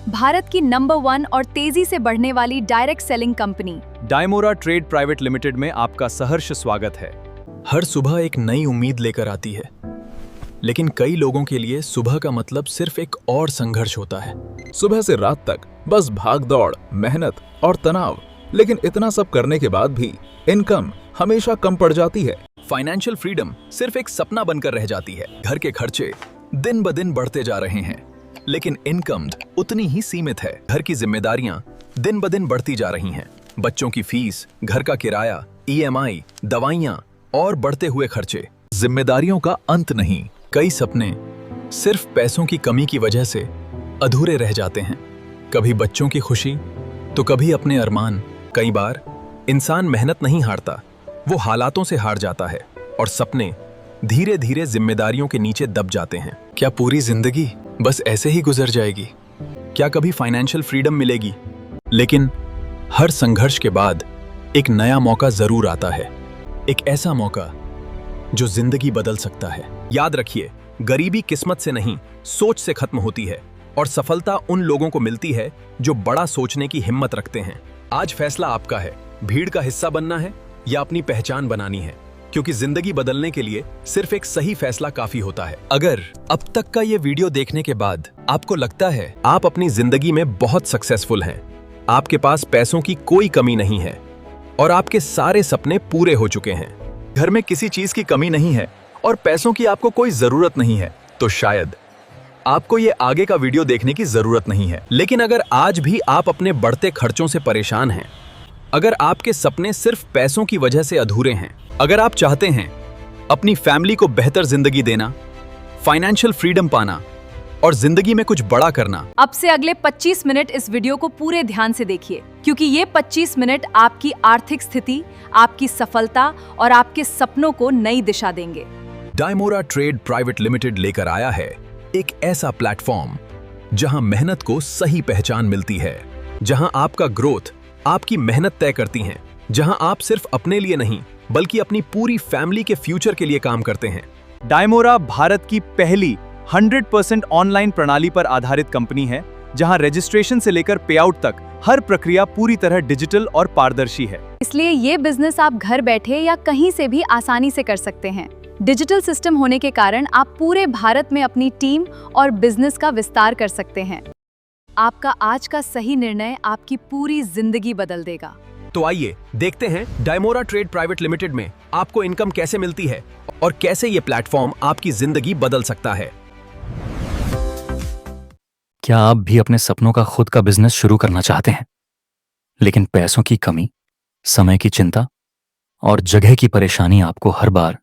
भारत की नंबर 1 और तेजी से बढ़ने वाली डायरेक्ट सेलिंग कंपनी डायमोरा ट्रेड प्राइवेट लिमिटेड में आपका सहर्ष स्वागत है। हर सुबह एक नई उम्मीद लेकर आती है, लेकिन कई लोगों के लिए सुबह का मतलब सिर्फ एक और संघर्ष होता है। सुबह से रात तक बस भाग दौड़, मेहनत और तनाव, लेकिन इतना सब करने के बाद भी इनकम हमेशा कम पड़ जाती है। फाइनेंशियल फ्रीडम सिर्फ एक सपना बनकर रह जाती है। घर के खर्चे दिन ब दिन बढ़ते जा रहे हैं, लेकिन इनकम उतनी ही सीमित है। घर की जिम्मेदारियां दिन ब दिन बढ़ती जा रही हैं। बच्चों की फीस, घर का किराया, EMI, दवाइयां और बढ़ते हुए खर्चे। जिम्मेदारियों का अंत नहीं। कई सपने सिर्फ पैसों की कमी की वजह से अधूरे रह जाते हैं। कभी बच्चों की खुशी तो कभी अपने अरमान। कई बार इंसान मेहनत नहीं हारता, वो हालातों से हार जाता है और सपने धीरे धीरे जिम्मेदारियों के नीचे दब जाते हैं। क्या पूरी जिंदगी बस ऐसे ही गुजर जाएगी? क्या कभी फाइनेंशियल फ्रीडम मिलेगी? लेकिन हर संघर्ष के बाद एक नया मौका जरूर आता है। एक ऐसा मौका जो जिंदगी बदल सकता है। याद रखिए, गरीबी किस्मत से नहीं, सोच से खत्म होती है और सफलता उन लोगों को मिलती है जो बड़ा सोचने की हिम्मत रखते हैं। आज फैसला आपका है, भीड़ का हिस्सा बनना है या अपनी पहचान बनानी है, क्योंकि जिंदगी बदलने के लिए सिर्फ एक सही फैसला काफी होता है। अगर अब तक का ये वीडियो देखने के बाद आपको लगता है आप अपनी जिंदगी में बहुत सक्सेसफुल हैं, आपके पास पैसों की कोई कमी नहीं है और आपके सारे सपने पूरे हो चुके हैं, घर में किसी चीज की कमी नहीं है और पैसों की आपको कोई जरूरत नहीं है, तो शायद आपको ये आगे का वीडियो देखने की जरूरत नहीं है। लेकिन अगर आज भी आप अपने बढ़ते खर्चों से परेशान हैं, अगर आपके सपने सिर्फ पैसों की वजह से अधूरे हैं, अगर आप चाहते हैं अपनी फैमिली को बेहतर जिंदगी देना, फाइनेंशियल फ्रीडम पाना और जिंदगी में कुछ बड़ा करना, अब से अगले 25 मिनट इस वीडियो को पूरे ध्यान से देखिए, क्योंकि ये 25 मिनट आपकी आर्थिक स्थिति, आपकी सफलता और आपके सपनों को नई दिशा देंगे। डायमोरा ट्रेड प्राइवेट लिमिटेड लेकर आया है एक ऐसा प्लेटफॉर्म जहां मेहनत को सही पहचान मिलती है, जहां आपका ग्रोथ आपकी मेहनत तय करती है, जहां आप सिर्फ अपने लिए नहीं बल्कि अपनी पूरी फैमिली के फ्यूचर के लिए काम करते हैं। डायमोरा भारत की पहली 100% ऑनलाइन प्रणाली पर आधारित कंपनी है, जहां रजिस्ट्रेशन से लेकर पे आउट तक हर प्रक्रिया पूरी तरह डिजिटल और पारदर्शी है। इसलिए ये बिजनेस आप घर बैठे या कहीं से भी आसानी से कर सकते हैं। डिजिटल सिस्टम होने के कारण आप पूरे भारत में अपनी टीम और बिजनेस का विस्तार कर सकते हैं। आपका आज का सही निर्णय आपकी पूरी जिंदगी बदल देगा। तो आइए देखते हैं डायमोरा ट्रेड प्राइवेट लिमिटेड में आपको इनकम कैसे मिलती है और कैसे ये प्लेटफॉर्म आपकी जिंदगी बदल सकता है। क्या आप भी अपने सपनों का खुद का बिजनेस शुरू करना चाहते हैं, लेकिन पैसों की कमी, समय की चिंता और जगह की परेशानी आपको हर बार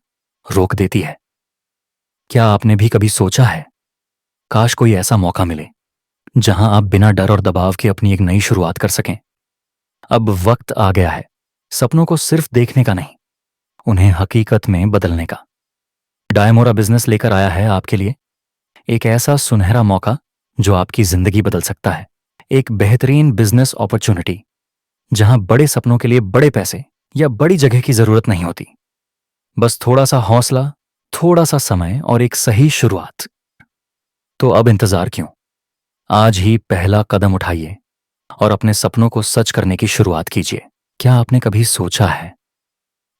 रोक देती है? क्या आपने भी कभी सोचा है, काश कोई ऐसा मौका मिले जहां आप बिना डर और दबाव के अपनी एक नई शुरुआत कर सकें? अब वक्त आ गया है सपनों को सिर्फ देखने का नहीं, उन्हें हकीकत में बदलने का। डायमोरा बिजनेस लेकर आया है आपके लिए एक ऐसा सुनहरा मौका जो आपकी जिंदगी बदल सकता है। एक बेहतरीन बिजनेस अपॉर्चुनिटी जहां बड़े सपनों के लिए बड़े पैसे या बड़ी जगह की जरूरत नहीं होती, बस थोड़ा सा हौसला, थोड़ा सा समय और एक सही शुरुआत। तो अब इंतजार क्यों? आज ही पहला कदम उठाइए और अपने सपनों को सच करने की शुरुआत कीजिए। क्या आपने कभी सोचा है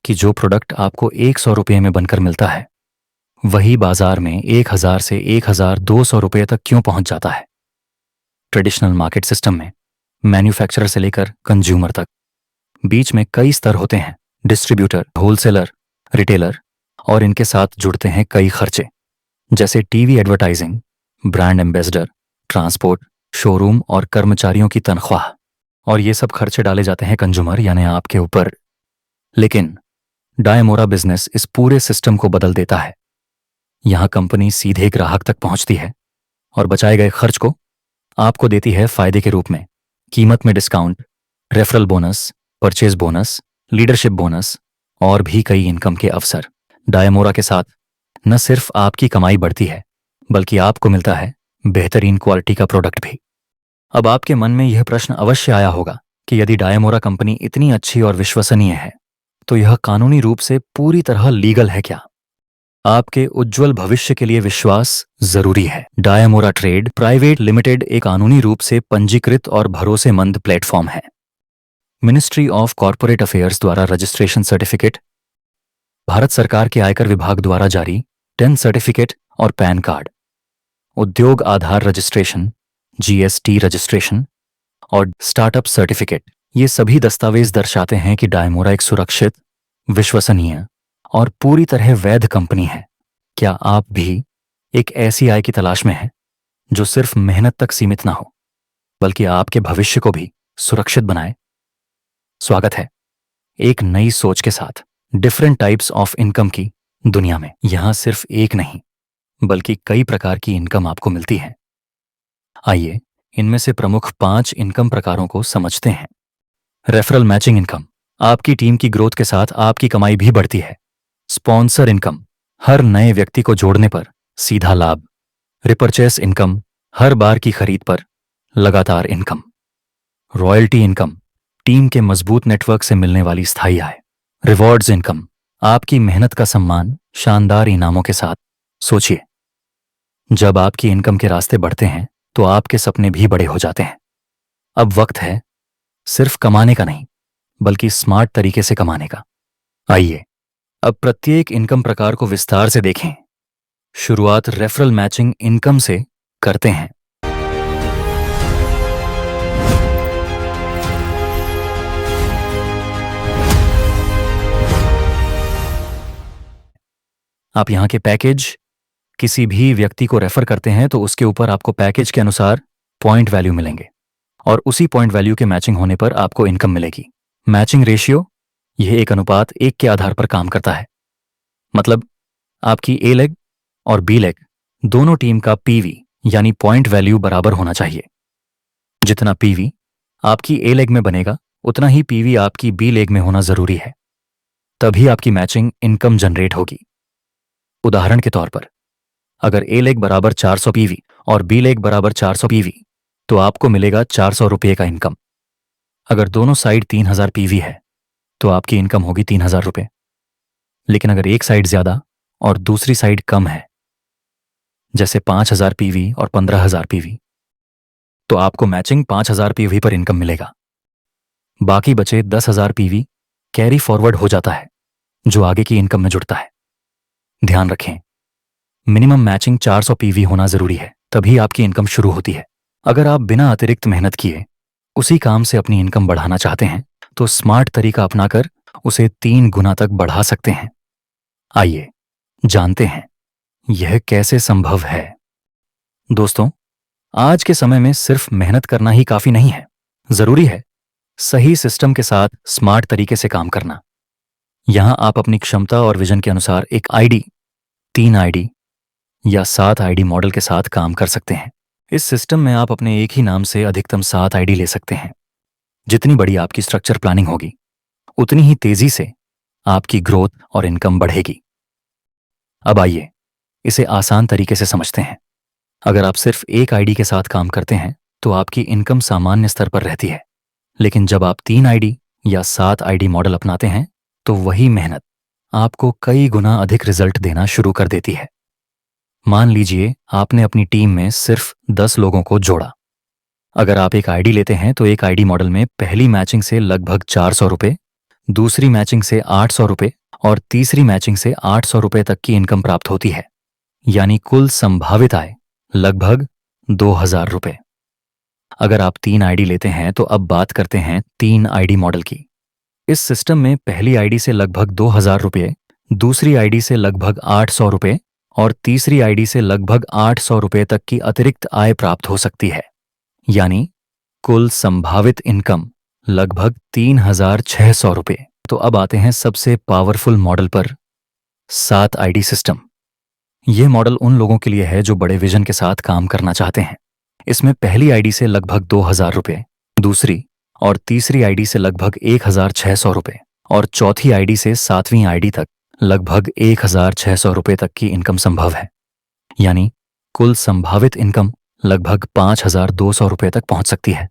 कि जो प्रोडक्ट आपको 100 रुपये में बनकर मिलता है, वही बाजार में 1000 से 1200 रुपये तक क्यों पहुंच जाता है? ट्रेडिशनल मार्केट सिस्टम में मैन्युफैक्चरर से लेकर कंज्यूमर तक बीच में कई स्तर होते हैं, डिस्ट्रीब्यूटर, होलसेलर, रिटेलर, और इनके साथ जुड़ते हैं कई खर्चे, जैसे TV advertising, brand ambassador, transport, showroom और कर्मचारियों की तनख्वाह। और ये सब खर्चे डाले जाते हैं कंज्यूमर यानी आपके ऊपर। लेकिन डायमोरा बिजनेस इस पूरे सिस्टम को बदल देता है। यहां कंपनी सीधे ग्राहक तक पहुंचती है और बचाए गए खर्च को आपको देती है फायदे के रूप में। कीमत में discount, referral bonus, purchase bonus, leadership bonus और भी कई इनकम के अवसर। डायमोरा के साथ न सिर्फ आपकी कमाई बढ़ती है, बल्कि आपको मिलता है बेहतरीन क्वालिटी का प्रोडक्ट भी। अब आपके मन में यह प्रश्न अवश्य आया होगा कि यदि डायमोरा कंपनी इतनी अच्छी और विश्वसनीय है, तो यह कानूनी रूप से पूरी तरह लीगल है क्या? आपके उज्जवल भविष्य के लिए विश्वास जरूरी है। डायमोरा ट्रेड प्राइवेट लिमिटेड एक कानूनी रूप से पंजीकृत और भरोसेमंद प्लेटफॉर्म है। मिनिस्ट्री ऑफ कॉरपोरेट अफेयर्स द्वारा रजिस्ट्रेशन सर्टिफिकेट, भारत सरकार के आयकर विभाग द्वारा जारी 10 सर्टिफिकेट और पैन कार्ड, उद्योग आधार रजिस्ट्रेशन, जीएसटी रजिस्ट्रेशन और स्टार्टअप सर्टिफिकेट, ये सभी दस्तावेज दर्शाते हैं कि डायमोरा एक सुरक्षित, विश्वसनीय और पूरी तरह वैध कंपनी है। क्या आप भी एक ऐसी आय की तलाश में हैं जो सिर्फ मेहनत तक सीमित ना हो बल्कि आपके भविष्य को भी सुरक्षित बनाए? स्वागत है एक नई सोच के साथ डिफरेंट टाइप्स ऑफ इनकम की दुनिया में। यहां सिर्फ एक नहीं बल्कि कई प्रकार की इनकम आपको मिलती है। आइए इनमें से प्रमुख 5 इनकम प्रकारों को समझते हैं। रेफरल मैचिंग इनकम, आपकी टीम की ग्रोथ के साथ आपकी कमाई भी बढ़ती है। स्पॉन्सर इनकम, हर नए व्यक्ति को जोड़ने पर सीधा लाभ। रिपर्चेस इनकम, हर बार की खरीद पर लगातार इनकम। रॉयल्टी इनकम, टीम के मजबूत नेटवर्क से मिलने वाली स्थायी आय। रिवॉर्ड्स इनकम, आपकी मेहनत का सम्मान शानदार इनामों के साथ। सोचिए, जब आपकी इनकम के रास्ते बढ़ते हैं तो आपके सपने भी बड़े हो जाते हैं। अब वक्त है सिर्फ कमाने का नहीं बल्कि स्मार्ट तरीके से कमाने का। आइए अब प्रत्येक इनकम प्रकार को विस्तार से देखें। शुरुआत रेफरल मैचिंग इनकम से करते हैं। आप यहां के पैकेज, किसी भी व्यक्ति को रेफर करते हैं तो उसके ऊपर आपको पैकेज के अनुसार पॉइंट वैल्यू मिलेंगे और उसी पॉइंट वैल्यू के मैचिंग होने पर आपको इनकम मिलेगी। मैचिंग रेशियो, यह 1:1 के आधार पर काम करता है। मतलब आपकी ए लेग और बी लेग दोनों टीम का पीवी यानी पॉइंट वैल्यू बराबर होना चाहिए। जितना पीवी आपकी ए लेग में बनेगा उतना ही पीवी आपकी बी लेग में होना जरूरी है, तभी आपकी मैचिंग इनकम जनरेट होगी। उदाहरण के तौर पर अगर ए लेग बराबर 400 पीवी और बी लेग बराबर 400 पीवी तो आपको मिलेगा 400 रुपये का इनकम। अगर दोनों साइड 3000 पीवी है तो आपकी इनकम होगी 3000 रुपये। लेकिन अगर एक साइड ज्यादा और दूसरी साइड कम है, जैसे 5000 पीवी और 15000 पीवी, तो आपको मैचिंग 5000 पीवी पर इनकम मिलेगा। बाकी बचे 10000 पीवी कैरी फॉरवर्ड हो जाता है जो आगे की इनकम में जुड़ता है। ध्यान रखें, मिनिमम मैचिंग 400 पीवी होना जरूरी है, तभी आपकी इनकम शुरू होती है। अगर आप बिना अतिरिक्त मेहनत किए उसी काम से अपनी इनकम बढ़ाना चाहते हैं तो स्मार्ट तरीका अपनाकर उसे 3 गुना तक बढ़ा सकते हैं। आइए जानते हैं यह कैसे संभव है। दोस्तों, आज के समय में सिर्फ मेहनत करना ही काफी नहीं है, जरूरी है सही सिस्टम के साथ स्मार्ट तरीके से काम करना। यहां आप अपनी क्षमता और विजन के अनुसार एक आईडी, 3 आईडी या 7 आईडी मॉडल के साथ काम कर सकते हैं। इस सिस्टम में आप अपने एक ही नाम से अधिकतम 7 आईडी ले सकते हैं। जितनी बड़ी आपकी स्ट्रक्चर प्लानिंग होगी उतनी ही तेजी से आपकी ग्रोथ और इनकम बढ़ेगी। अब आइए इसे आसान तरीके से समझते हैं। अगर आप सिर्फ एक आईडी के साथ काम करते हैं तो आपकी इनकम सामान्य स्तर पर रहती है, लेकिन जब आप 3 आईडी या 7 आईडी मॉडल अपनाते हैं तो वही मेहनत आपको कई गुना अधिक रिजल्ट देना शुरू कर देती है। मान लीजिए आपने अपनी टीम में सिर्फ 10 लोगों को जोड़ा। अगर आप एक आईडी लेते हैं तो एक आईडी मॉडल में पहली मैचिंग से लगभग 400 रुपये, दूसरी मैचिंग से 800 रुपये और तीसरी मैचिंग से 800 रुपये तक की इनकम प्राप्त होती है, यानी कुल संभावित आय लगभग 2000 रुपये। अगर आप 3 आईडी लेते हैं तो अब बात करते हैं 3 आईडी मॉडल की। इस सिस्टम में पहली आईडी से लगभग 2000 रुपये, दूसरी आईडी से लगभग 800 रुपये और तीसरी आईडी से लगभग 800 रुपये तक की अतिरिक्त आय प्राप्त हो सकती है, यानी कुल संभावित इनकम लगभग 3600 रुपये। तो अब आते हैं सबसे पावरफुल मॉडल पर, 7 आईडी सिस्टम। यह मॉडल उन लोगों के लिए है जो बड़े विजन के साथ काम करना चाहते हैं। इसमें पहली आईडी से लगभग 2000 रुपये, दूसरी और तीसरी आईडी से लगभग 1600 रुपये और चौथी आईडी से 7वीं आईडी तक लगभग 1600 रुपये तक की इनकम संभव है, यानी कुल संभावित इनकम लगभग 5200 रुपये तक पहुंच सकती है।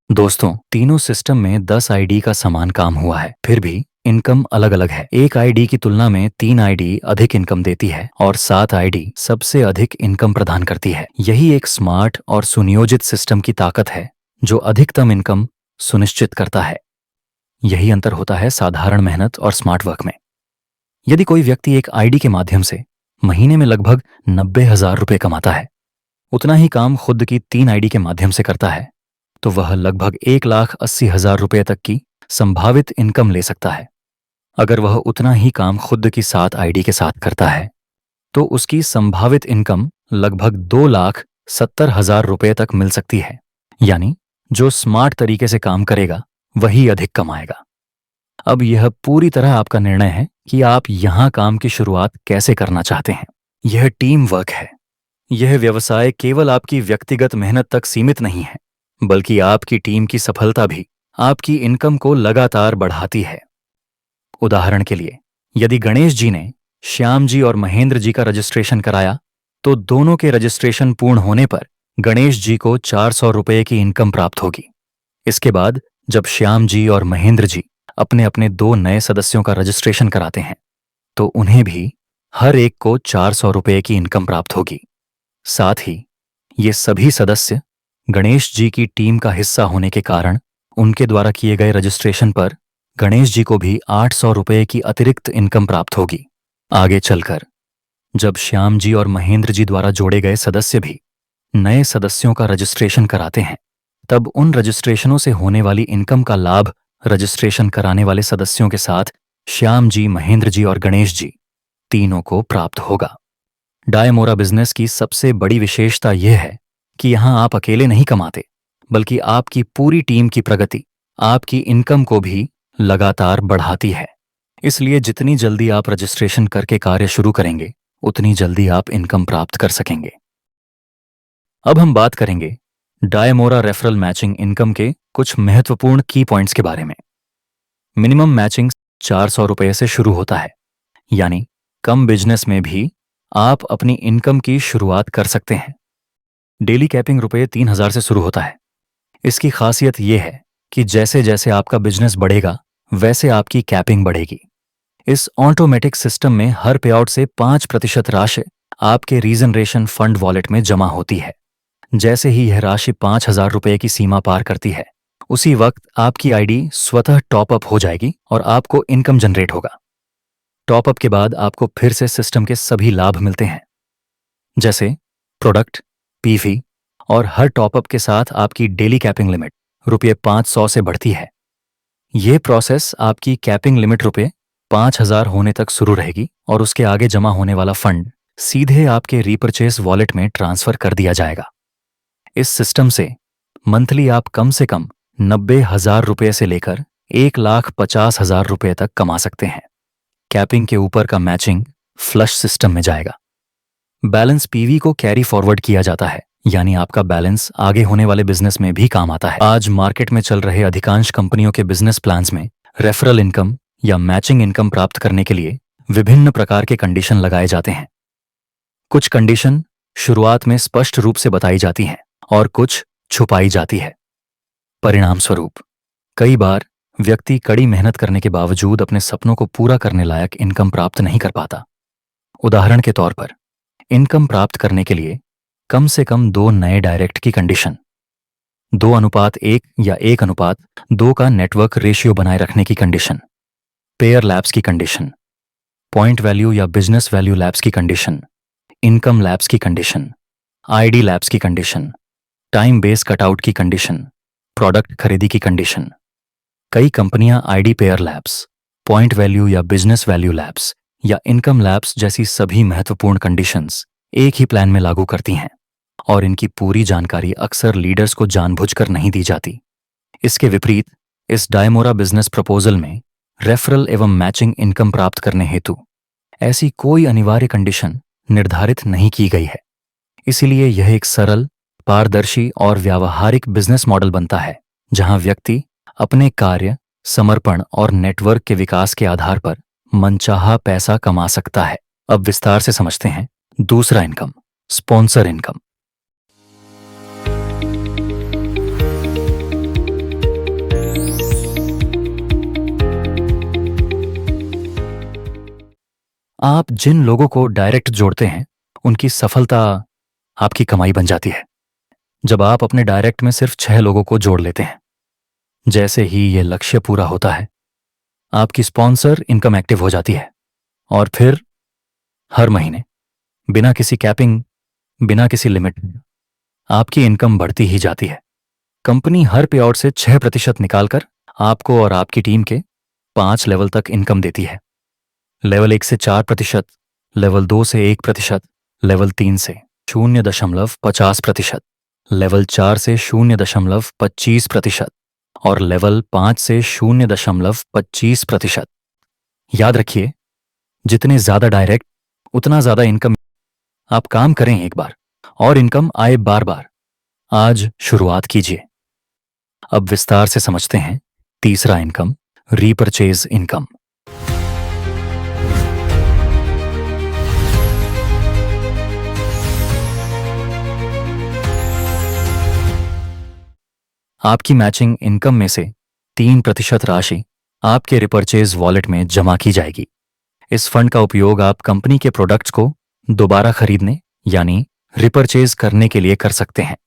दोस्तों, तीनों सिस्टम में 10 आईडी का समान काम हुआ है, फिर भी इनकम अलग अलग है। एक आईडी की तुलना में 3 आईडी अधिक इनकम देती है और 7 आईडी सबसे अधिक इनकम प्रदान करती है। यही एक स्मार्ट और सुनियोजित सिस्टम की ताकत है जो अधिकतम इनकम सुनिश्चित करता है। यही अंतर होता है साधारण मेहनत और स्मार्ट वर्क में। यदि कोई व्यक्ति एक आईडी के माध्यम से महीने में लगभग 90,000 रुपये कमाता है, उतना ही काम खुद की 3 आईडी के माध्यम से करता है, तो वह लगभग 1,80,000 रुपये तक की संभावित इनकम ले सकता है। अगर वह उतना ही काम खुद की 7 आईडी के साथ करता है, तो उसकी संभावित इनकम लगभग 2,70,000 रुपये तक मिल सकती है। यानी जो स्मार्ट तरीके से काम करेगा वही अधिक कमाएगा। अब यह पूरी तरह आपका निर्णय है कि आप यहां काम की शुरुआत कैसे करना चाहते हैं। यह टीम वर्क है। यह व्यवसाय केवल आपकी व्यक्तिगत मेहनत तक सीमित नहीं है, बल्कि आपकी टीम की सफलता भी आपकी इनकम को लगातार बढ़ाती है। उदाहरण के लिए, यदि गणेश जी ने श्याम जी और महेंद्र जी का रजिस्ट्रेशन कराया, तो दोनों के रजिस्ट्रेशन पूर्ण होने पर गणेश जी को 400 रुपये की इनकम प्राप्त होगी। इसके बाद जब श्याम जी और महेंद्र जी अपने अपने 2 नए सदस्यों का रजिस्ट्रेशन कराते हैं, तो उन्हें भी हर एक को 400 रुपये की इनकम प्राप्त होगी। साथ ही ये सभी सदस्य गणेश जी की टीम का हिस्सा होने के कारण उनके द्वारा किए गए रजिस्ट्रेशन पर गणेश जी को भी 800 रुपये की अतिरिक्त इनकम प्राप्त होगी। आगे चलकर जब श्याम जी और महेंद्र जी द्वारा जोड़े गए सदस्य भी नए सदस्यों का रजिस्ट्रेशन कराते हैं, तब उन रजिस्ट्रेशनों से होने वाली इनकम का लाभ रजिस्ट्रेशन कराने वाले सदस्यों के साथ श्याम जी, महेंद्र जी और गणेश जी तीनों को प्राप्त होगा। डायमोरा बिजनेस की सबसे बड़ी विशेषता यह है कि यहां आप अकेले नहीं कमाते, बल्कि आपकी पूरी टीम की प्रगति आपकी इनकम को भी लगातार बढ़ाती है। इसलिए जितनी जल्दी आप रजिस्ट्रेशन करके कार्य शुरू करेंगे, उतनी जल्दी आप इनकम प्राप्त कर सकेंगे। अब हम बात करेंगे डायमोरा रेफरल मैचिंग इनकम के कुछ महत्वपूर्ण की पॉइंट्स के बारे में। मिनिमम मैचिंग 400 रुपये से शुरू होता है, यानी कम बिजनेस में भी आप अपनी इनकम की शुरुआत कर सकते हैं। डेली कैपिंग रुपये 3,000 से शुरू होता है। इसकी खासियत यह है कि जैसे जैसे आपका बिजनेस बढ़ेगा, वैसे आपकी कैपिंग बढ़ेगी। इस ऑटोमेटिक सिस्टम में हर पेआउट से 5% राशि आपके रीजनरेशन फंड वॉलेट में जमा होती है। जैसे ही यह राशि 5,000 रुपये की सीमा पार करती है, उसी वक्त आपकी आईडी स्वतः टॉपअप हो जाएगी और आपको इनकम जनरेट होगा। टॉपअप के बाद आपको फिर से सिस्टम के सभी लाभ मिलते हैं, जैसे प्रोडक्ट, पीवी, और हर टॉपअप के साथ आपकी डेली कैपिंग लिमिट रुपये 500 से बढ़ती है। यह प्रोसेस आपकी कैपिंग लिमिट रुपये 5,000 होने तक शुरू रहेगी और उसके आगे जमा होने वाला फंड सीधे आपके रीपरचेस वॉलेट में ट्रांसफर कर दिया जाएगा। इस सिस्टम से मंथली आप कम से कम 90,000 रुपये से लेकर 1,50,000 रुपये तक कमा सकते हैं। कैपिंग के ऊपर का मैचिंग फ्लश सिस्टम में जाएगा। बैलेंस पीवी को कैरी फॉरवर्ड किया जाता है, यानी आपका बैलेंस आगे होने वाले बिजनेस में भी काम आता है। आज मार्केट में चल रहे अधिकांश कंपनियों के बिजनेस प्लान्स में रेफरल इनकम या मैचिंग इनकम प्राप्त करने के लिए विभिन्न प्रकार के कंडीशन लगाए जाते हैं। कुछ कंडीशन शुरुआत में स्पष्ट रूप से बताई जाती हैं और कुछ छुपाई जाती है। परिणाम स्वरूप कई बार व्यक्ति कड़ी मेहनत करने के बावजूद अपने सपनों को पूरा करने लायक इनकम प्राप्त नहीं कर पाता। उदाहरण के तौर पर, इनकम प्राप्त करने के लिए कम से कम 2 नए डायरेक्ट की कंडीशन, 2:1 या 1:2 का नेटवर्क रेशियो बनाए रखने की कंडीशन, पेयर लैब्स की कंडीशन, पॉइंट वैल्यू या बिजनेस वैल्यू लैब्स की कंडीशन, इनकम लैब्स की कंडीशन, आईडी लैब्स की कंडीशन, टाइम बेस कटआउट की कंडीशन, प्रोडक्ट खरीदी की कंडीशन। कई कंपनियां ID pair labs, point value या बिजनेस वैल्यू लैब्स या इनकम लैब्स जैसी सभी महत्वपूर्ण कंडीशंस एक ही प्लान में लागू करती हैं, और इनकी पूरी जानकारी अक्सर लीडर्स को जानबूझकर नहीं दी जाती। इसके विपरीत इस डायमोरा बिजनेस प्रपोजल में रेफरल एवं मैचिंग इनकम प्राप्त करने हेतु ऐसी कोई अनिवार्य कंडीशन निर्धारित नहीं की गई है। इसीलिए यह एक सरल, पारदर्शी और व्यावहारिक बिजनेस मॉडल बनता है, जहां व्यक्ति अपने कार्य, समर्पण और नेटवर्क के विकास के आधार पर मनचाहा पैसा कमा सकता है। अब विस्तार से समझते हैं दूसरा इनकम, स्पॉन्सर इनकम। आप जिन लोगों को डायरेक्ट जोड़ते हैं उनकी सफलता आपकी कमाई बन जाती है। जब आप अपने डायरेक्ट में सिर्फ 6 लोगों को जोड़ लेते हैं, जैसे ही यह लक्ष्य पूरा होता है, आपकी स्पॉन्सर इनकम एक्टिव हो जाती है और फिर हर महीने बिना किसी कैपिंग, बिना किसी लिमिट, आपकी इनकम बढ़ती ही जाती है। कंपनी हर पे आउट से 6% निकालकर आपको और आपकी टीम के 5 लेवल तक इनकम देती है। लेवल 1 से 4%, लेवल 2 से 1%, लेवल 3 से 0.50%, लेवल 4 से 0.25% और लेवल 5 से 0.25%। याद रखिए, जितने ज्यादा डायरेक्ट उतना ज्यादा इनकम। आप काम करें एक बार और इनकम आए बार बार। आज शुरुआत कीजिए। अब विस्तार से समझते हैं तीसरा इनकम, रीपरचेज इनकम। आपकी मैचिंग इनकम में से 3% राशि आपके रिपरचेज वॉलेट में जमा की जाएगी। इस फंड का उपयोग आप कंपनी के प्रोडक्ट्स को दोबारा खरीदने यानी रिपरचेज करने के लिए कर सकते हैं।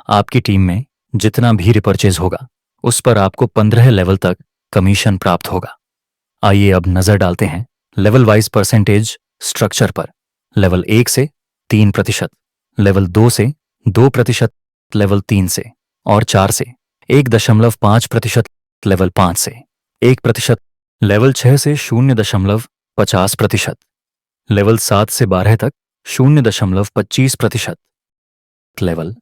आपकी टीम में जितना भी रिपरचेज होगा उस पर आपको 15 लेवल तक कमीशन प्राप्त होगा। आइए अब नजर डालते हैं लेवल वाइज परसेंटेज स्ट्रक्चर पर। लेवल 1 से 3%, लेवल 2 से 2%, लेवल 3 से और 4 से 1.5%, लेवल 5 से 1%, लेवल 6 से 0.50%, लेवल 7 से 12 तक 0.25%, लेवल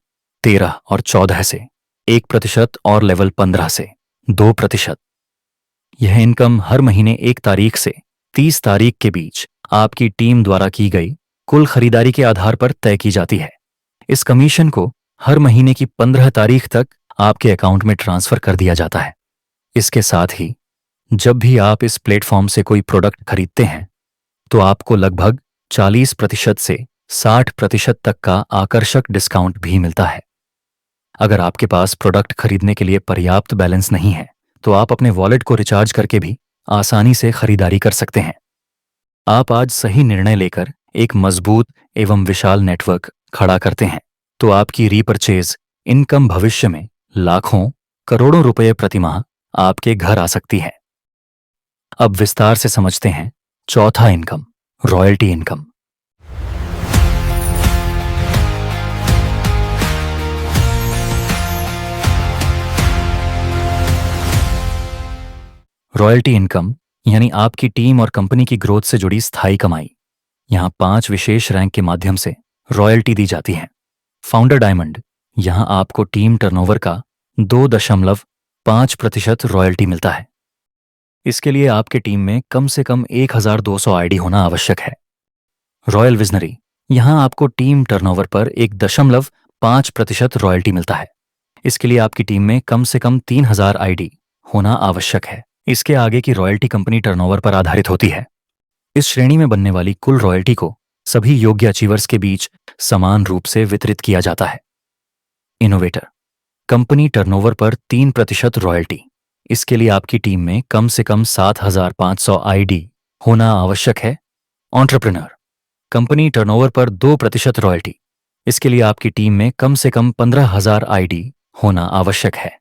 13 और 14 से 1% और लेवल 15 से 2%। यह इनकम हर महीने 1 तारीख से 30 तारीख के बीच आपकी टीम द्वारा की गई कुल खरीदारी के आधार पर तय की जाती है। इस कमीशन को हर महीने की 15 तारीख तक आपके अकाउंट में ट्रांसफर कर दिया जाता है। इसके साथ ही जब भी आप इस प्लेटफॉर्म से कोई प्रोडक्ट खरीदते हैं तो आपको लगभग 40% से 60% तक का आकर्षक डिस्काउंट भी मिलता है। अगर आपके पास प्रोडक्ट खरीदने के लिए पर्याप्त बैलेंस नहीं है तो आप अपने वॉलेट को रिचार्ज करके भी आसानी से खरीदारी कर सकते हैं। आप आज सही निर्णय लेकर एक मजबूत एवं विशाल नेटवर्क खड़ा करते हैं तो आपकी रीपरचेज इनकम भविष्य में लाखों करोड़ों रुपए प्रतिमाह आपके घर आ सकती है। अब विस्तार से समझते हैं चौथा income, royalty income. Royalty income यानी आपकी टीम और कंपनी की ग्रोथ से जुड़ी स्थायी कमाई। यहां 5 विशेष रैंक के माध्यम से रॉयल्टी दी जाती है। फाउंडर डायमंड, यहां आपको टीम टर्नओवर का 2.5% रॉयल्टी मिलता है। इसके लिए आपके टीम में कम से कम 1200 आईडी होना आवश्यक है। रॉयल विजनरी, यहां आपको टीम टर्नओवर पर 1.5% रॉयल्टी मिलता है। इसके लिए आपकी टीम में कम से कम 3000 आईडी होना आवश्यक है। इसके आगे की रॉयल्टी कंपनी टर्नओवर पर आधारित होती है। इस श्रेणी में बनने वाली कुल रॉयल्टी को सभी योग्य अचीवर्स के बीच समान रूप से वितरित किया जाता है। इनोवेटर, कंपनी टर्नओवर पर 3% रॉयल्टी। इसके लिए आपकी टीम में कम से कम 7500 आईडी होना आवश्यक है। एंटरप्रेन्योर, कंपनी टर्नओवर पर 2% रॉयल्टी। इसके लिए आपकी टीम में कम से कम 15000 आईडी होना आवश्यक है।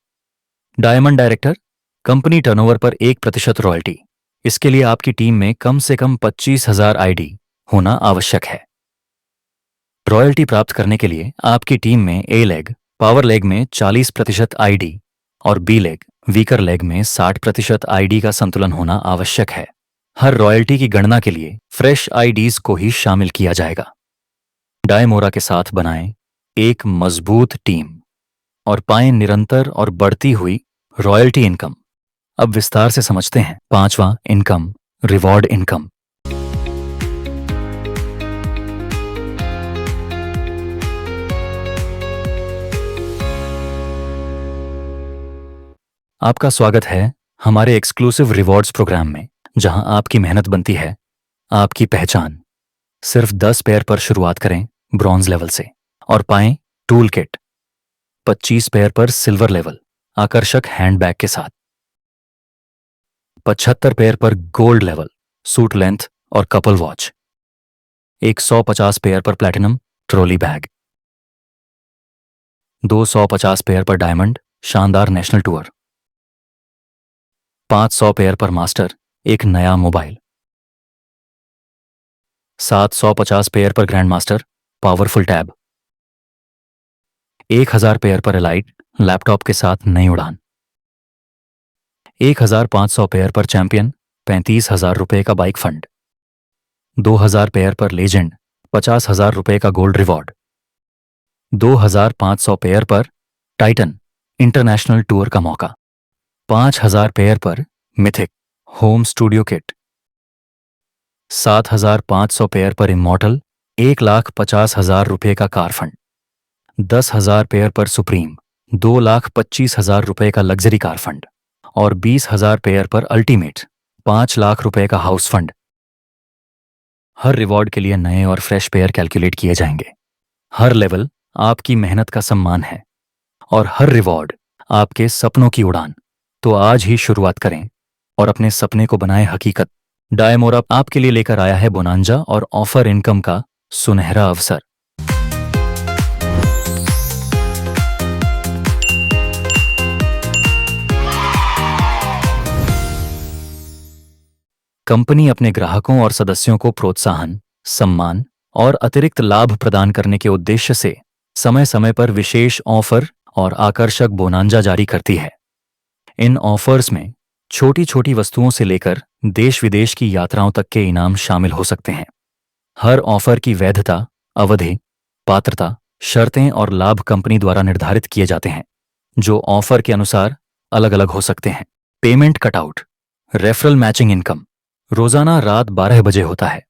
डायमंड डायरेक्टर, कंपनी टर्नओवर पर 1% रॉयल्टी। इसके लिए आपकी टीम में कम से कम 25000 आईडी होना आवश्यक है। रॉयल्टी प्राप्त करने के लिए आपकी टीम में ए लेग, पावर लेग में 40% आईडी और बी लेग, वीकर लेग में 60% आईडी का संतुलन होना आवश्यक है। हर रॉयल्टी की गणना के लिए फ्रेश आईडीज को ही शामिल किया जाएगा। डायमोरा के साथ बनाएं एक मजबूत टीम और पाएं निरंतर और बढ़ती हुई रॉयल्टी इनकम। अब विस्तार से समझते हैं पांचवां इनकम, रिवॉर्ड इनकम। आपका स्वागत है हमारे एक्सक्लूसिव रिवॉर्ड्स प्रोग्राम में, जहां आपकी मेहनत बनती है आपकी पहचान। सिर्फ 10 पेयर पर शुरुआत करें ब्रॉन्ज लेवल से और पाएं टूल किट। 25 पेयर पर सिल्वर लेवल आकर्षक हैंडबैग के साथ। 75 पेयर पर गोल्ड लेवल सूट लेंथ और कपल वॉच, एक 150 पेयर पर प्लैटिनम ट्रॉली बैग, 250 पेयर पर डायमंड शानदार नेशनल टूर, 500 पेयर पर मास्टर एक नया मोबाइल, 750 पेयर पर grand master powerful tab, 1000 pair पर एलाइट लैपटॉप के साथ नई उड़ान, 1500 पेयर पर चैंपियन 35,000 रुपए का बाइक फंड, 2000 पेयर पर लेजेंड 50,000 रुपए का गोल्ड रिवॉर्ड, 2500 पेयर पर टाइटन इंटरनेशनल टूर का मौका, 5000 पेयर पर mythic home studio kit, 7500 pair पर इमॉर्टल 1,50,000 रुपए का कार फंड, 10,000 पेयर पर सुप्रीम 2,25,000 रुपए का लग्जरी कार फंड और 20,000 पेयर पर अल्टीमेट 5 लाख रुपए का हाउस फंड। हर रिवॉर्ड के लिए नए और फ्रेश पेयर कैलकुलेट किए जाएंगे। हर लेवल आपकी मेहनत का सम्मान है और हर रिवॉर्ड आपके सपनों की उड़ान। तो आज ही शुरुआत करें और अपने सपने को बनाए हकीकत। डायमोरा आपके लिए लेकर आया है बोनांजा और ऑफर इनकम का सुनहरा अवसर। कंपनी अपने ग्राहकों और सदस्यों को प्रोत्साहन, सम्मान और अतिरिक्त लाभ प्रदान करने के उद्देश्य से समय समय पर विशेष ऑफर और आकर्षक बोनांजा जारी करती है। इन ऑफर्स में छोटी छोटी वस्तुओं से लेकर देश विदेश की यात्राओं तक के इनाम शामिल हो सकते हैं। हर ऑफर की वैधता, अवधि, पात्रता, शर्तें और लाभ कंपनी द्वारा निर्धारित किए जाते हैं, जो ऑफर के अनुसार अलग अलग हो सकते हैं। Payment cutout, referral matching income रोजाना रात 12 बजे होता है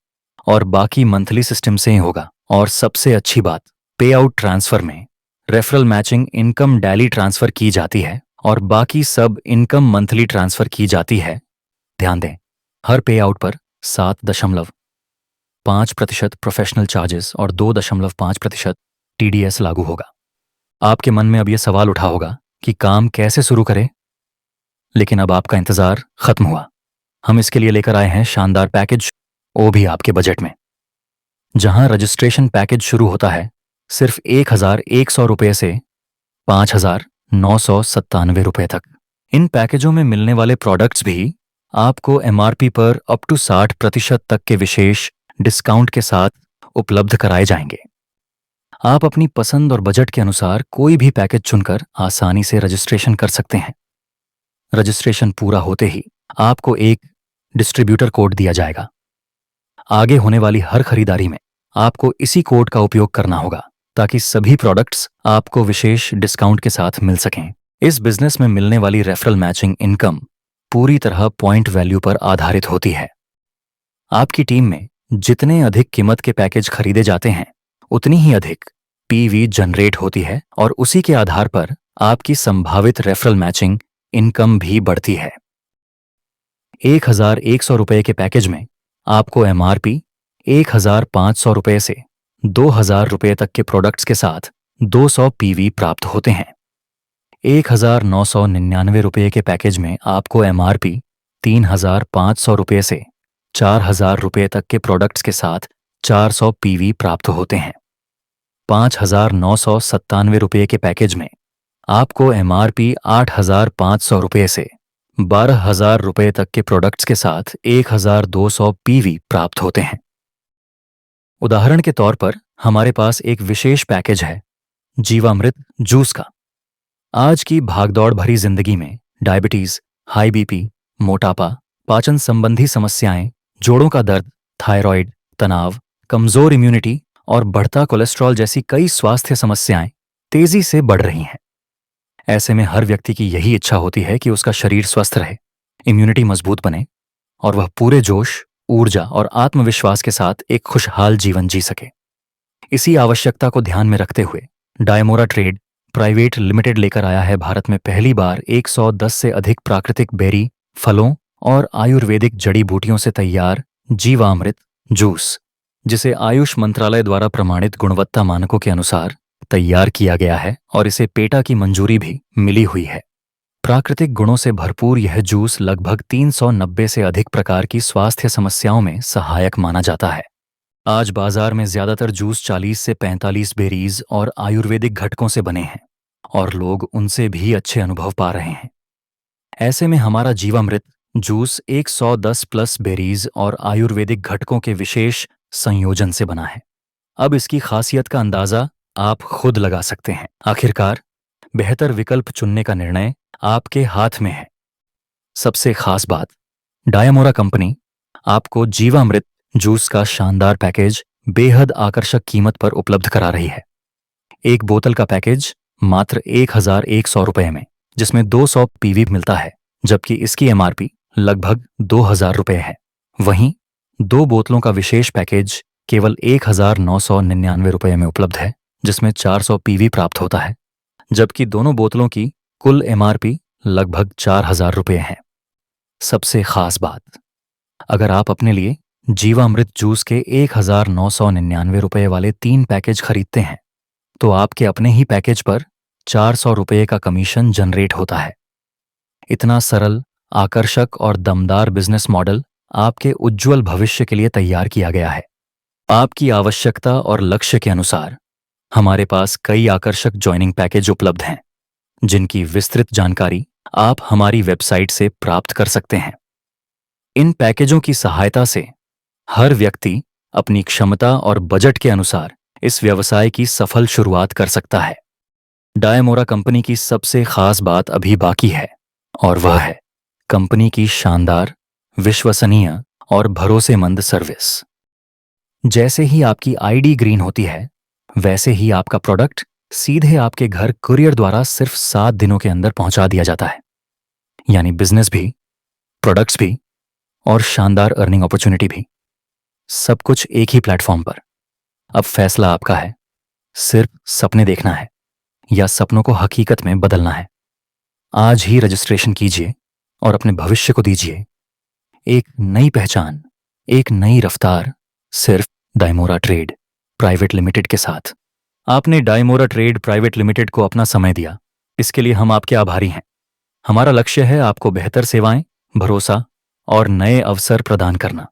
और बाकी मंथली सिस्टम से ही होगा। और सबसे अच्छी बात, पे आउट ट्रांसफर में referral matching income daily transfer की जाती है और बाकी सब इनकम मंथली ट्रांसफर की जाती है। ध्यान दें, हर पे आउट पर 7.5% प्रोफेशनल चार्जेस और 2.5% TDS लागू होगा। आपके मन में अब यह सवाल उठा होगा कि काम कैसे शुरू करें, लेकिन अब आपका इंतजार खत्म हुआ। हम इसके लिए लेकर आए हैं शानदार पैकेज, वो भी आपके बजट में, जहां रजिस्ट्रेशन पैकेज शुरू होता है सिर्फ 1,100 रुपये से 5,997 रुपये तक। इन पैकेजों में मिलने वाले प्रोडक्ट्स भी आपको MRP पर अप टू 60% तक के विशेष डिस्काउंट के साथ उपलब्ध कराए जाएंगे। आप अपनी पसंद और बजट के अनुसार कोई भी पैकेज चुनकर आसानी से रजिस्ट्रेशन कर सकते हैं। रजिस्ट्रेशन पूरा होते ही आपको एक डिस्ट्रीब्यूटर कोड दिया जाएगा। आगे होने वाली हर खरीदारी में आपको इसी कोड का उपयोग करना होगा ताकि सभी प्रोडक्ट्स आपको विशेष डिस्काउंट के साथ मिल सकें। इस बिजनेस में मिलने वाली रेफरल मैचिंग इनकम पूरी तरह पॉइंट वैल्यू पर आधारित होती है। आपकी टीम में जितने अधिक कीमत के पैकेज खरीदे जाते हैं, उतनी ही अधिक PV जनरेट होती है और उसी के आधार पर आपकी संभावित रेफरल मैचिंग इनकम भी बढ़ती है। 1,100 रुपये के पैकेज में आपको MRP 1,500 रुपये से 2,000 रुपये तक के प्रोडक्ट्स के साथ 200 PV प्राप्त होते हैं। 1,999 रुपये के पैकेज में आपको MRP 3,500 रुपये से 4,000 रुपये तक के प्रोडक्ट्स के साथ 400 PV प्राप्त होते हैं। 5,997 रुपये के पैकेज में आपको MRP 8,500 रुपये से 12,000 रुपये तक के प्रोडक्ट्स के साथ 1,200 PV प्राप्त होते हैं। उदाहरण के तौर पर हमारे पास एक विशेष पैकेज है जीवामृत जूस का। आज की भागदौड़ भरी जिंदगी में डायबिटीज, हाई BP, मोटापा, पाचन संबंधी समस्याएं, जोड़ों का दर्द, थायराइड, तनाव, कमजोर इम्यूनिटी और बढ़ता कोलेस्ट्रॉल जैसी कई स्वास्थ्य समस्याएं तेजी से बढ़ रही हैं। ऐसे में हर व्यक्ति की यही इच्छा होती है कि उसका शरीर स्वस्थ रहे, इम्यूनिटी मजबूत बने और वह पूरे जोश, ऊर्जा और आत्मविश्वास के साथ एक खुशहाल जीवन जी सके। इसी आवश्यकता को ध्यान में रखते हुए डायमोरा ट्रेड प्राइवेट लिमिटेड लेकर आया है भारत में पहली बार 110 से अधिक प्राकृतिक बेरी, फलों और आयुर्वेदिक जड़ी बूटियों से तैयार जीवामृत जूस, जिसे आयुष मंत्रालय द्वारा प्रमाणित गुणवत्ता मानकों के अनुसार तैयार किया गया है और इसे पेटा की मंजूरी भी मिली हुई है। प्राकृतिक गुणों से भरपूर यह जूस लगभग 390 से अधिक प्रकार की स्वास्थ्य समस्याओं में सहायक माना जाता है। आज बाजार में ज्यादातर जूस 40 से 45 बेरीज और आयुर्वेदिक घटकों से बने हैं और लोग उनसे भी अच्छे अनुभव पा रहे हैं। ऐसे में हमारा जीवामृत जूस 110 प्लस बेरीज और आयुर्वेदिक घटकों के विशेष संयोजन से बना है। अब इसकी खासियत का अंदाजा आप खुद लगा सकते हैं। आखिरकार बेहतर विकल्प चुनने का निर्णय आपके हाथ में है। सबसे खास बात, डायमोरा कंपनी आपको जीवामृत जूस का शानदार पैकेज बेहद आकर्षक कीमत पर उपलब्ध करा रही है। एक बोतल का पैकेज मात्र 1100 रुपये में, जिसमें 200 पीवी मिलता है, जबकि इसकी एमआरपी लगभग 2000 रुपये है। वहीं 2 बोतलों का विशेष पैकेज केवल 1999 रुपये में उपलब्ध है, जिसमें 400 पीवी प्राप्त होता है, जबकि दोनों बोतलों की कुल एमआरपी लगभग 4000 रुपये है। सबसे खास बात, अगर आप अपने लिए जीवामृत जूस के 1999 रुपये वाले 3 पैकेज खरीदते हैं तो आपके अपने ही पैकेज पर 400 रुपये का कमीशन जनरेट होता है। इतना सरल, आकर्षक और दमदार बिजनेस मॉडल आपके उज्जवल भविष्य के लिए तैयार किया गया है। आपकी आवश्यकता और लक्ष्य के अनुसार हमारे पास कई आकर्षक ज्वाइनिंग पैकेज उपलब्ध हैं, जिनकी विस्तृत जानकारी आप हमारी वेबसाइट से प्राप्त कर सकते हैं। इन पैकेजों की सहायता से हर व्यक्ति अपनी क्षमता और बजट के अनुसार इस व्यवसाय की सफल शुरुआत कर सकता है। डायमोरा कंपनी की सबसे खास बात अभी बाकी है, और वह है कंपनी की शानदार, विश्वसनीय और भरोसेमंद सर्विस। जैसे ही आपकी आईडी ग्रीन होती है, वैसे ही आपका प्रोडक्ट सीधे आपके घर कुरियर द्वारा सिर्फ 7 दिनों के अंदर पहुंचा दिया जाता है। यानी बिजनेस भी, प्रोडक्ट्स भी और शानदार अर्निंग अपॉर्चुनिटी भी, सब कुछ एक ही प्लेटफॉर्म पर। अब फैसला आपका है, सिर्फ सपने देखना है या सपनों को हकीकत में बदलना है। आज ही रजिस्ट्रेशन कीजिए और अपने भविष्य को दीजिए एक नई पहचान, एक नई रफ्तार, सिर्फ डायमोरा ट्रेड प्राइवेट लिमिटेड के साथ। आपने डायमोरा ट्रेड प्राइवेट लिमिटेड को अपना समय दिया, इसके लिए हम आपके आभारी हैं। हमारा लक्ष्य है आपको बेहतर सेवाएं, भरोसा और नए अवसर प्रदान करना।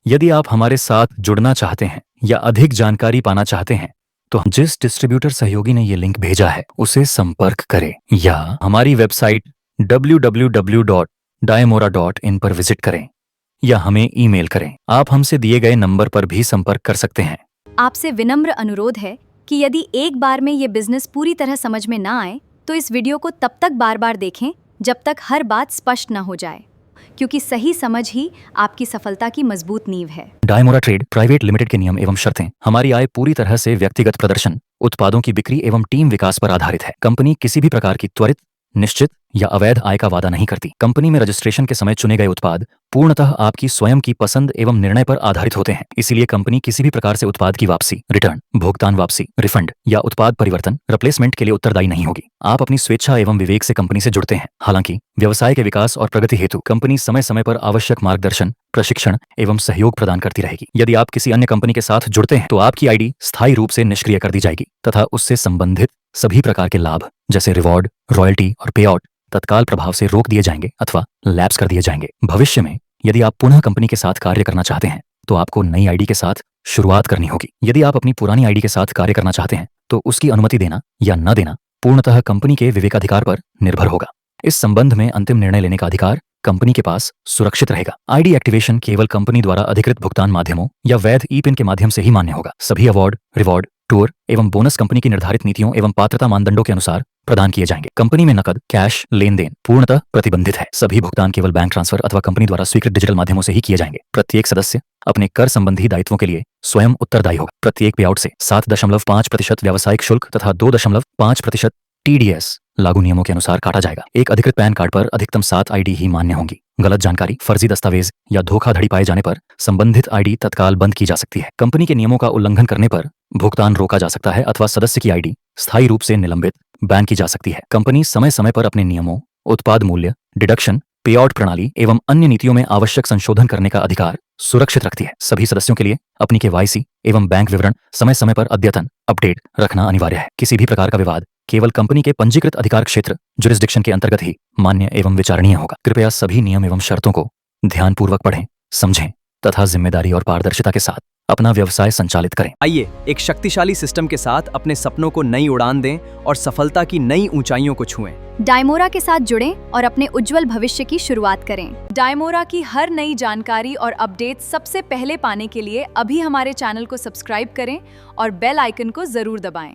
यदि आप हमारे साथ जुड़ना चाहते हैं या अधिक जानकारी पाना चाहते हैं तो जिस डिस्ट्रीब्यूटर सहयोगी ने ये लिंक भेजा है उसे संपर्क करें या हमारी वेबसाइट www.diamora.in पर विजिट करें या हमें ईमेल करें। आप हमसे दिए गए नंबर पर भी संपर्क कर सकते हैं। आपसे विनम्र अनुरोध है कि यदि एक बार में ये बिजनेस पूरी तरह समझ में ना आए तो इस वीडियो को तब तक बार बार देखें जब तक हर बात स्पष्ट ना हो जाए, क्योंकि सही समझ ही आपकी सफलता की मजबूत नींव है। डायमोरा ट्रेड प्राइवेट लिमिटेड के नियम एवं शर्तें। हमारी आय पूरी तरह से व्यक्तिगत प्रदर्शन, उत्पादों की बिक्री एवं टीम विकास पर आधारित है। कंपनी किसी भी प्रकार की त्वरित, निश्चित या अवैध आय का वादा नहीं करती। कंपनी में रजिस्ट्रेशन के समय चुने गए उत्पाद पूर्णतः आपकी स्वयं की पसंद एवं निर्णय पर आधारित होते हैं। इसीलिए कंपनी किसी भी प्रकार से उत्पाद की वापसी, रिटर्न, भुगतान वापसी, रिफंड या उत्पाद परिवर्तन, रिप्लेसमेंट के लिए उत्तरदायी नहीं होगी। आप अपनी स्वेच्छा एवं विवेक से कंपनी से जुड़ते हैं। हालांकि व्यवसाय के विकास और प्रगति हेतु कंपनी समय समय पर आवश्यक मार्गदर्शन, प्रशिक्षण एवं सहयोग प्रदान करती रहेगी। यदि आप किसी अन्य कंपनी के साथ जुड़ते हैं तो आपकी आईडी स्थायी रूप से निष्क्रिय कर दी जाएगी तथा उससे संबंधित सभी प्रकार के लाभ जैसे रिवॉर्ड, रॉयल्टी और पे आउट तत्काल प्रभाव से रोक दिए जाएंगे अथवा लैप्स कर दिए जाएंगे। भविष्य में यदि आप पुनः कंपनी के साथ कार्य करना चाहते हैं तो आपको नई आईडी के साथ शुरुआत करनी होगी। यदि आप अपनी पुरानी आईडी के साथ कार्य करना चाहते हैं तो उसकी अनुमति देना या न देना पूर्णतः कंपनी के विवेकाधिकार पर निर्भर होगा। इस संबंध में अंतिम निर्णय लेने का अधिकार कंपनी के पास सुरक्षित रहेगा। आईडी एक्टिवेशन केवल कंपनी द्वारा अधिकृत भुगतान माध्यमों या वैध ई पिन के माध्यम से ही मान्य होगा। सभी अवार्ड, रिवॉर्ड, टूर एवं बोनस कंपनी की निर्धारित नीतियों एवं पात्रता मानदंडों के अनुसार प्रदान किए जाएंगे। कंपनी में नकद, कैश लेन देन पूर्णतः प्रतिबंधित है। सभी भुगतान केवल बैंक ट्रांसफर अथवा कंपनी द्वारा स्वीकृत डिजिटल माध्यमों से ही किए जाएंगे। प्रत्येक सदस्य अपने कर संबंधी दायित्वों के लिए स्वयं उत्तरदायी होगा। प्रत्येक पे आउट से 7.5% व्यावसायिक शुल्क तथा 2.5% TDS लागू नियमों के अनुसार काटा जाएगा। एक अधिकृत पैन कार्ड पर अधिकतम 7 आईडी ही मान्य होंगी। गलत जानकारी, फर्जी दस्तावेज या धोखाधड़ी पाए जाने पर संबंधित आईडी तत्काल बंद की जा सकती है। कंपनी के नियमों का उल्लंघन करने पर भुगतान रोका जा सकता है अथवा सदस्य की आईडी स्थायी रूप से निलंबित, बैन की जा सकती है। कंपनी समय समय पर अपने नियमों, उत्पाद मूल्य, डिडक्शन, पे आउट प्रणाली एवं अन्य नीतियों में आवश्यक संशोधन करने का अधिकार सुरक्षित रखती है। सभी सदस्यों के लिए अपनी KYC एवं बैंक विवरण समय समय पर अद्यतन, अपडेट रखना अनिवार्य है। किसी भी प्रकार का विवाद केवल कंपनी के पंजीकृत अधिकार क्षेत्र जुरिस्डिक्शन के अंतर्गत ही मान्य एवं विचारणीय होगा। कृपया सभी नियम एवं शर्तों को ध्यानपूर्वक पढ़ें, समझें तथा जिम्मेदारी और पारदर्शिता के साथ अपना व्यवसाय संचालित करें। आइए एक शक्तिशाली सिस्टम के साथ अपने सपनों को नई उड़ान दें और सफलता की नई ऊंचाइयों को छुएं। डायमोरा के साथ जुड़ें और अपने उज्जवल भविष्य की शुरुआत करें। डायमोरा की हर नई जानकारी और अपडेट सबसे पहले पाने के लिए अभी हमारे चैनल को सब्सक्राइब करें और बेल आइकन को जरूर दबाएं।